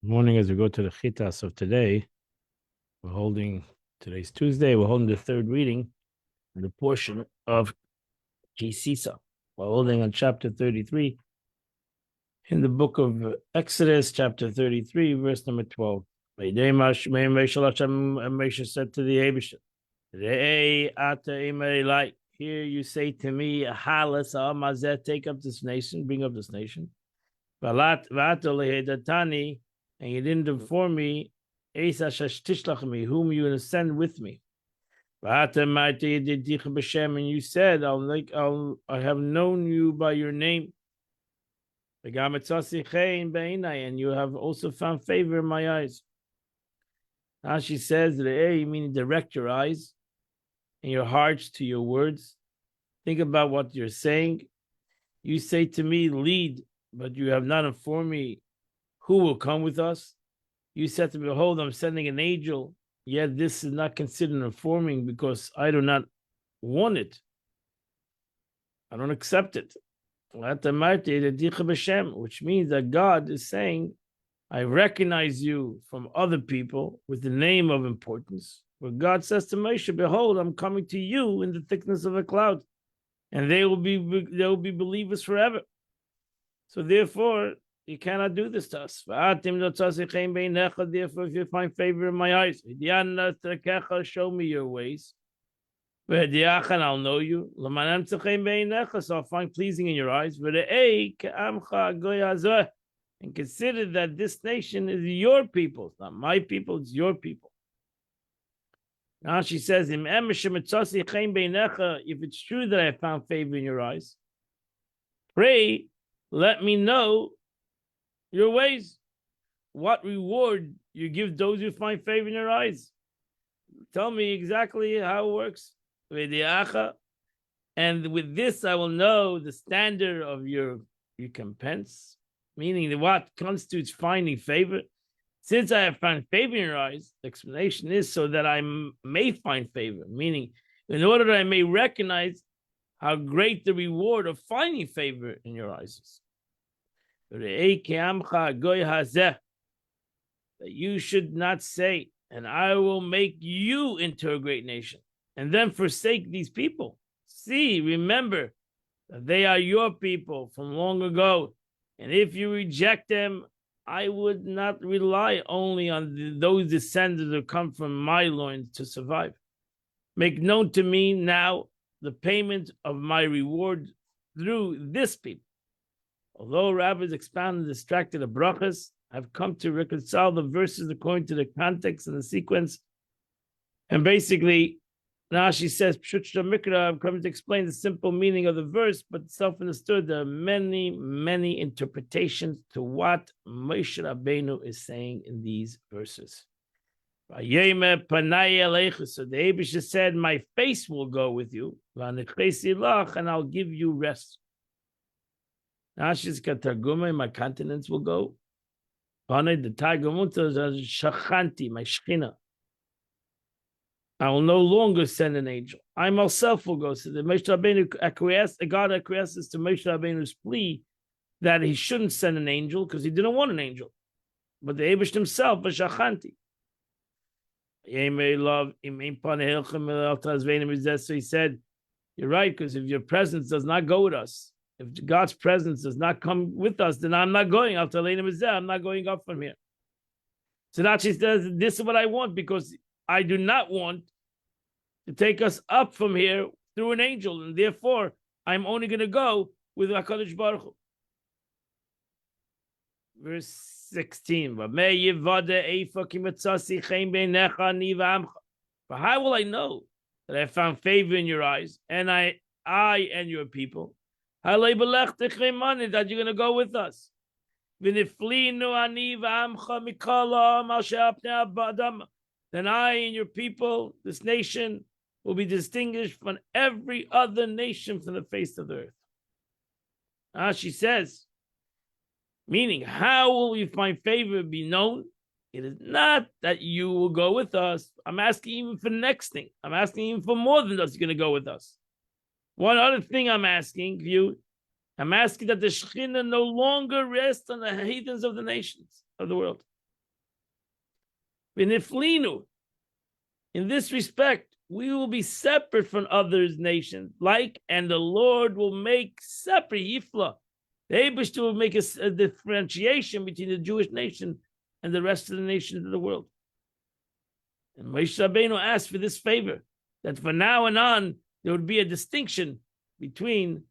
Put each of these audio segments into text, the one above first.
Morning as we go to the Chitas of today. Today's Tuesday, we're holding the third reading, the portion of Kisisa. We're holding on chapter 33 in the book of Exodus, chapter 33, verse number 12. Moshe said to the Abishah, here you say to me, take up this nation, bring up this nation. And you didn't inform me, whom you will send with me. And you said, I have known you by your name. And you have also found favor in my eyes. Now she says, meaning direct your eyes and your hearts to your words. Think about what you're saying. You say to me, lead, but you have not informed me who will come with us. You said to me, behold, I'm sending an angel, yet this is not considered informing because I do not want it. I don't accept it. Which means that God is saying, I recognize you from other people with the name of importance. Where God says to Moshe, behold, I'm coming to you in the thickness of a cloud, and they will be believers forever. So therefore, you cannot do this to us. Therefore, if you find favor in my eyes, show me your ways. I'll know you. So I'll find pleasing in your eyes. And consider that this nation is your people. It's not my people, it's your people. Now she says, if it's true that I found favor in your eyes, pray, let me know your ways. What reward you give those who find favor in your eyes. Tell me exactly how it works. And with this, I will know the standard of your recompense, meaning what constitutes finding favor. Since I have found favor in your eyes, the explanation is so that I may find favor, meaning in order that I may recognize how great the reward of finding favor in your eyes is. That you should not say, and I will make you into a great nation, and then forsake these people. See, remember that they are your people from long ago, and if you reject them, I would not rely only on those descendants who come from my loins to survive. Make known to me now the payment of my reward through this people. Although rabbis expound and distracted the brachas, I've come to reconcile the verses according to the context and the sequence. And basically, now she says, Pshut Mikra, I've come to explain the simple meaning of the verse, but self-understood, there are many, many interpretations to what Moshe Rabbeinu is saying in these verses. So the Abisha said, my face will go with you, and I'll give you rest. Now she's got Targuma, my continents will go. The Targumunta is Shachanti, my Shechina. I will no longer send an angel. I myself will go. So the Moshe Rabbeinu God acquiesces to Moshe Rabbeinu's plea that he shouldn't send an angel because he didn't want an angel. But the Abish himself was Shachanti. So he said, you're right, because if your presence does not go with us, if God's presence does not come with us, then I'm not going. I'm not going up from here. So that she says, this is what I want, because I do not want to take us up from here through an angel, and therefore I'm only going to go with HaKadosh Baruch Hu. Verse 16. For how will I know that I found favor in your eyes, and I and your people? That you're going to go with us. Then I and your people, this nation, will be distinguished from every other nation from the face of the earth. She says, meaning, how will we find favor be known? It is not that you will go with us. I'm asking even for the next thing. I'm asking even for more than us. You're going to go with us. One other thing I'm asking you, I'm asking that the Shekhinah no longer rests on the heathens of the nations of the world. V'niflinu. In this respect, we will be separate from others' nations, and the Lord will make separate Yifla. The Eibushter will make a differentiation between the Jewish nation and the rest of the nations of the world. And Moshe Rabbeinu asked for this favor, that from now on, there would be a distinction between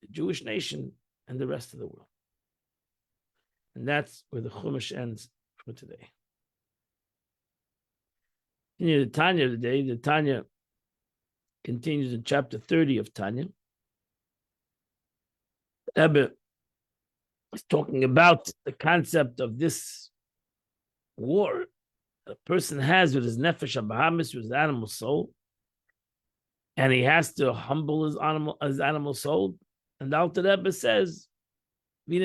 the Jewish nation and the rest of the world. And that's where the Chumash ends for today. Continue the Tanya today. The Tanya continues in chapter 30 of Tanya. Rebbe is talking about the concept of this war a person has with his nefesh habahamis, with his animal soul, and he has to humble his animal soul. And the Alter Rebbe says, you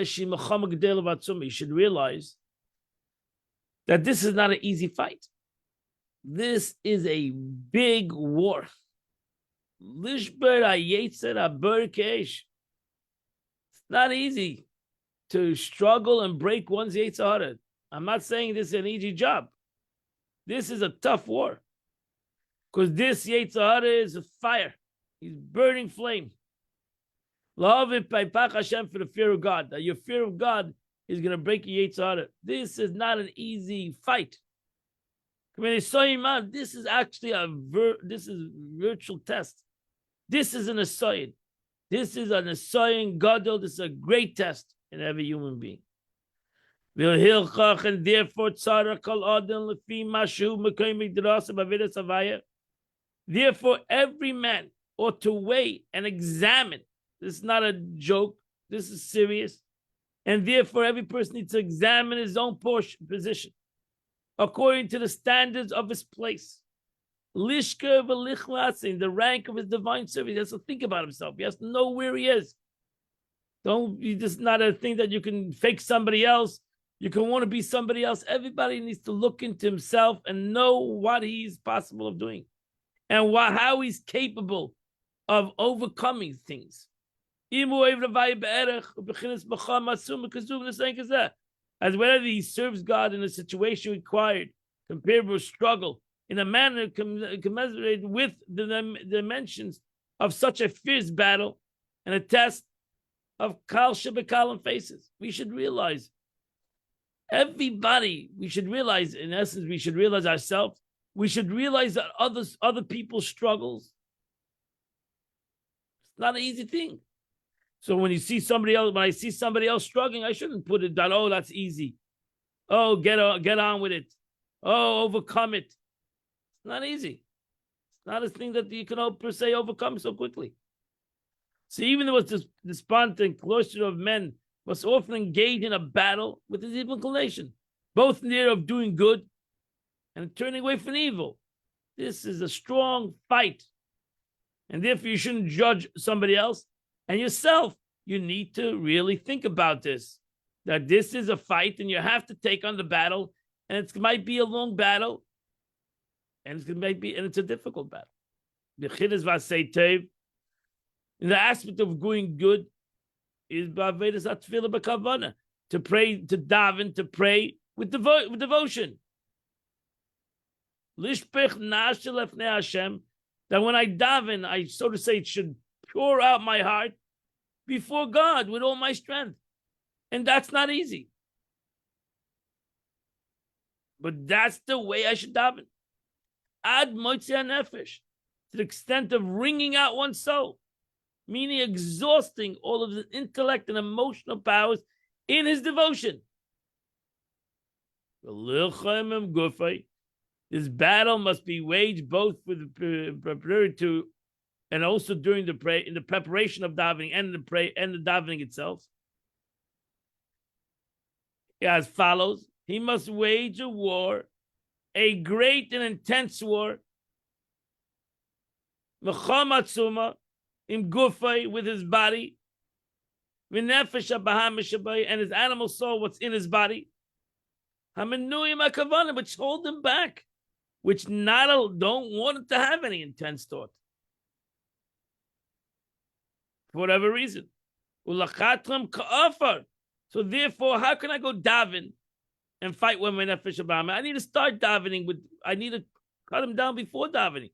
should realize that this is not an easy fight. This is a big war. It's not easy to struggle and break one's Yetzer Hara. I'm not saying this is an easy job. This is a tough war. Because this Yetzer Hara is a fire. He's burning flame. Love it by Pach Hashem for the fear of God. That your fear of God is going to break your Yetzer Hara. This is not an easy fight. This is actually this is virtual test. This is an asoyin. This is an asoyin gadol. This is a great test in every human being. And therefore, therefore, every man ought to weigh and examine. This is not a joke. This is serious. And therefore, every person needs to examine his own position according to the standards of his place. Lishka v'lichlatsin, the rank of his divine service. He has to think about himself. He has to know where he is. This is not a thing that you can fake somebody else. You can want to be somebody else. Everybody needs to look into himself and know what he's possible of doing and how he's capable of overcoming things. As whether he serves God in a situation required, compared with struggle, in a manner commensurate with the dimensions of such a fierce battle and a test of Kal Shebekalim faces. We should realize, we should realize, in essence, we should realize ourselves. We should realize that other people's struggles. It's not an easy thing. So when I see somebody else struggling, I shouldn't put it down. Oh, that's easy. Oh, get on with it. Oh, overcome it. It's not easy. It's not a thing that you can per se overcome so quickly. So even though it's this despondent cluster of men must often engage in a battle with his evil inclination, both in the area of doing good and turning away from evil. This is a strong fight. And therefore you shouldn't judge somebody else. And yourself, you need to really think about this, that this is a fight and you have to take on the battle, and it might be a long battle, and it's a difficult battle. In the aspect of going good is to pray, to daven, to pray with devotion. That when I daven, I, so to say, should pour out my heart before God with all my strength. And that's not easy. But that's the way I should daven. Ad motzei nefesh, to the extent of wringing out one's soul, meaning exhausting all of his intellect and emotional powers in his devotion. This battle must be waged both for the preparatory to and also during the prayer, in the preparation of davening and the davening itself. As follows: he must wage a war, a great and intense war, mechamatzuma, in gufay, with his body, v'nefesh habahamishabai, and his animal soul, what's in his body, hamenuyim hakavanim, which hold him back, which don't want to have any intense thought. For whatever reason. So therefore, how can I go daven and fight with my nefesh abahamis. I need to start davening I need to cut him down before davening.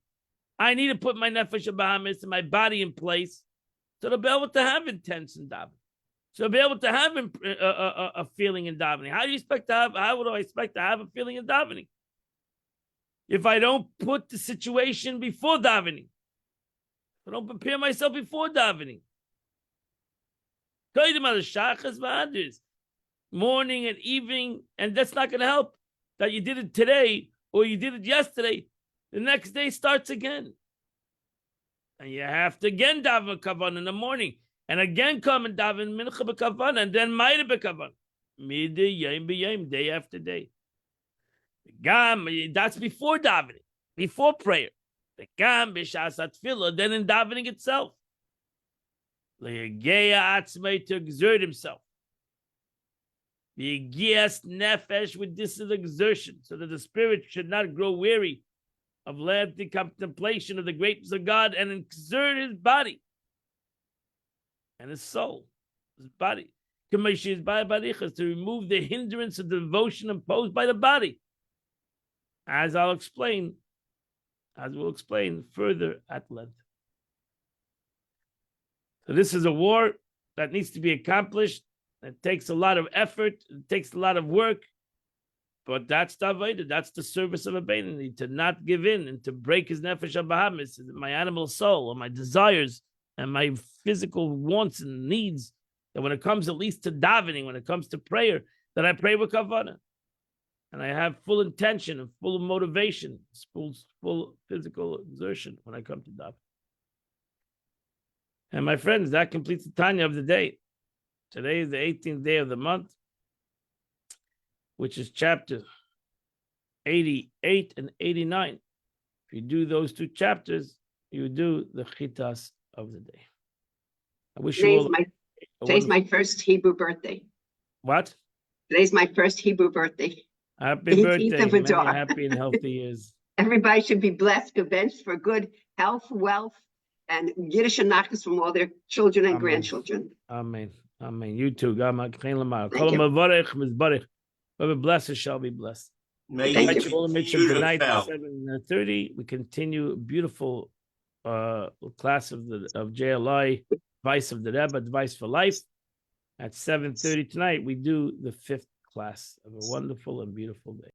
I need to put my nefesh abahamis and my body in place so to be able to have intense in davening. So to be able to have a feeling in davening. How would I expect to have a feeling in davening? If I don't put the situation before davening, if I don't prepare myself before davening. Morning and evening, and that's not going to help. That you did it today or you did it yesterday, the next day starts again. And you have to again daven kavan in the morning, and again come and daven mincha b'kavan, and then mayda b'kavan. Midday, yom b'yom, day after day. That's before davening, before prayer. The gam b'shas tefillah, then in davening itself. To exert himself. The nefesh, with this is exertion, so that the spirit should not grow weary of lengthy contemplation of the greatness of God, and exert his body and his soul, his body, to remove the hindrance of the devotion imposed by the body, as we'll explain further at length. So this is a war that needs to be accomplished. It takes a lot of effort. It takes a lot of work. But that's the avodah. That's the service of a Beinoni, to not give in and to break his nefesh abahamis, my animal soul, or my desires and my physical wants and needs. That when it comes at least to davening, when it comes to prayer, that I pray with kavanah. And I have full intention and full motivation, full physical exertion when I come to daven. And my friends, that completes the Tanya of the day. Today is the 18th day of the month, which is chapter 88 and 89. If you do those two chapters, you do the chitas of the day. I wish you all. Today's my first Hebrew birthday. What? Today's my first Hebrew birthday. Happy birthday. Many happy and healthy years. Everybody should be blessed, gebenched for good health, wealth, and Yiddish and nachas from all their children and grandchildren. Amen. Amen. You too. God, whoever blesses shall be blessed. Thank you. Tonight at 7:30, we continue a beautiful class of JLI, Advice of the Rebbe, Advice for Life. At 7:30 tonight, we do the 5th class. Have a wonderful and beautiful day.